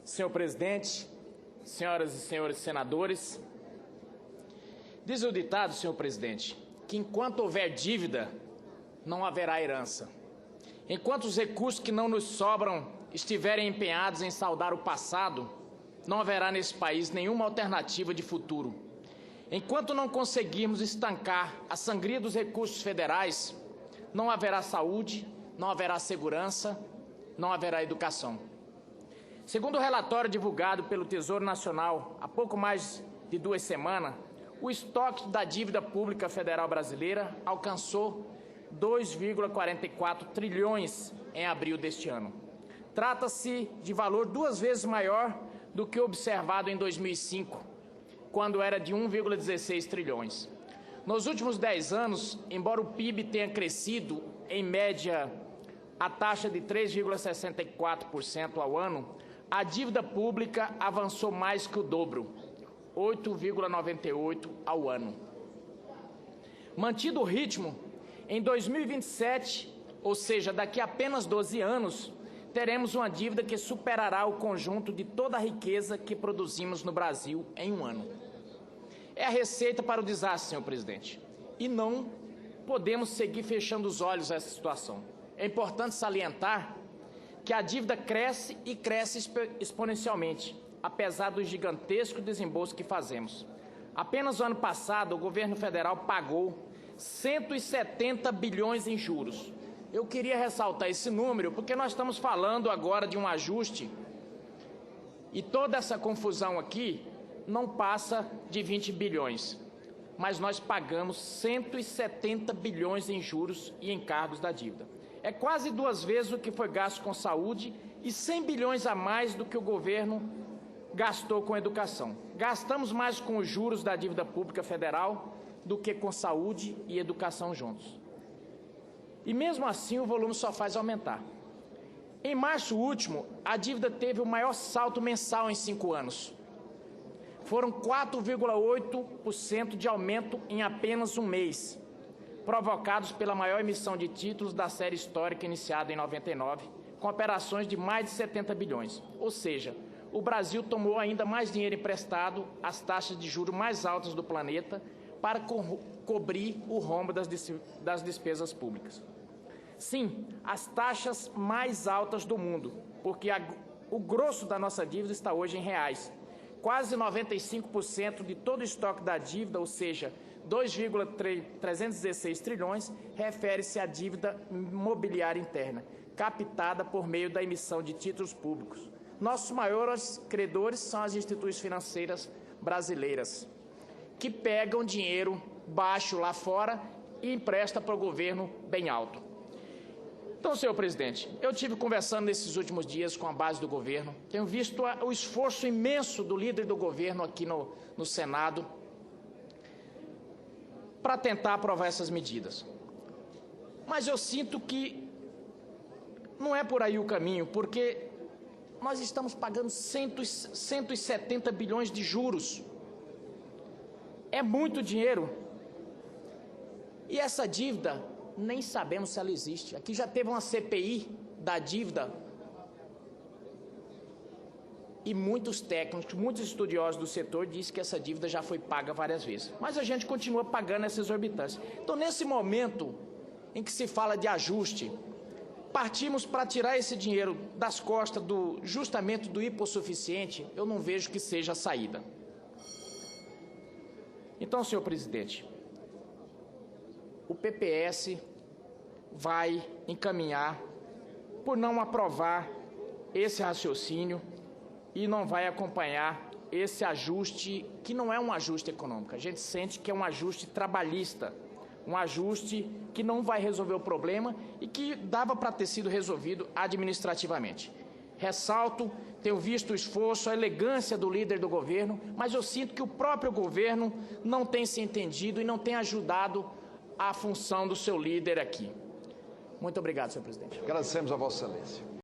Senhor presidente, senhoras e senhores senadores, diz o ditado, senhor presidente, que enquanto houver dívida, não haverá herança. Enquanto os recursos que não nos sobram estiverem empenhados em saldar o passado, não haverá nesse país nenhuma alternativa de futuro. Enquanto não conseguirmos estancar a sangria dos recursos federais, não haverá saúde, não haverá segurança, não haverá educação. Segundo o relatório divulgado pelo Tesouro Nacional há pouco mais de 2 semanas, o estoque da dívida pública federal brasileira alcançou 2,44 trilhões em abril deste ano. Trata-se de valor 2 vezes maior do que observado em 2005, quando era de 1,16 trilhões. Nos últimos 10 anos, embora o PIB tenha crescido, em média, a taxa de 3,64% ao ano, a dívida pública avançou mais que o dobro, 8,98% ao ano. Mantido o ritmo, em 2027, ou seja, daqui a apenas 12 anos, teremos uma dívida que superará o conjunto de toda a riqueza que produzimos no Brasil em um ano. É a receita para o desastre, senhor presidente. E não podemos seguir fechando os olhos a essa situação. É importante salientar que a dívida cresce e cresce exponencialmente, apesar do gigantesco desembolso que fazemos. Apenas no ano passado, o governo federal pagou 170 bilhões em juros. Eu queria ressaltar esse número porque nós estamos falando agora de um ajuste e toda essa confusão aqui não passa de 20 bilhões. Mas nós pagamos 170 bilhões em juros e encargos da dívida. É quase 2 vezes o que foi gasto com saúde e 100 bilhões a mais do que o governo gastou com educação. Gastamos mais com os juros da dívida pública federal do que com saúde e educação juntos. E mesmo assim o volume só faz aumentar. Em março último, a dívida teve o maior salto mensal em 5 anos. Foram 4,8% de aumento em apenas um mês, provocados pela maior emissão de títulos da série histórica iniciada em 99, com operações de mais de 70 bilhões. Ou seja, o Brasil tomou ainda mais dinheiro emprestado às taxas de juros mais altas do planeta para cobrir o rombo das despesas públicas. Sim, as taxas mais altas do mundo, porque o grosso da nossa dívida está hoje em reais. Quase 95% de todo o estoque da dívida, ou seja, 2,316 trilhões, refere-se à dívida mobiliária interna, captada por meio da emissão de títulos públicos. Nossos maiores credores são as instituições financeiras brasileiras, que pegam dinheiro baixo lá fora e emprestam para o governo bem alto. Então, senhor presidente, eu tive conversando nesses últimos dias com a base do governo, tenho visto o esforço imenso do líder do governo aqui no Senado para tentar aprovar essas medidas. Mas eu sinto que não é por aí o caminho, porque nós estamos pagando 170 bilhões de juros. É muito dinheiro. E essa dívida, nem sabemos se ela existe. Aqui já teve uma CPI da dívida e muitos técnicos, muitos estudiosos do setor dizem que essa dívida já foi paga várias vezes. Mas a gente continua pagando essas exorbitâncias. Então, nesse momento em que se fala de ajuste, partimos para tirar esse dinheiro das costas justamente do hipossuficiente, eu não vejo que seja a saída. Então, senhor presidente, o PPS vai encaminhar por não aprovar esse raciocínio e não vai acompanhar esse ajuste, que não é um ajuste econômico. A gente sente que é um ajuste trabalhista, um ajuste que não vai resolver o problema e que dava para ter sido resolvido administrativamente. Ressalto, tenho visto o esforço, a elegância do líder do governo, mas eu sinto que o próprio governo não tem se entendido e não tem ajudado a função do seu líder aqui. Muito obrigado, senhor presidente. Agradecemos a Vossa Excelência.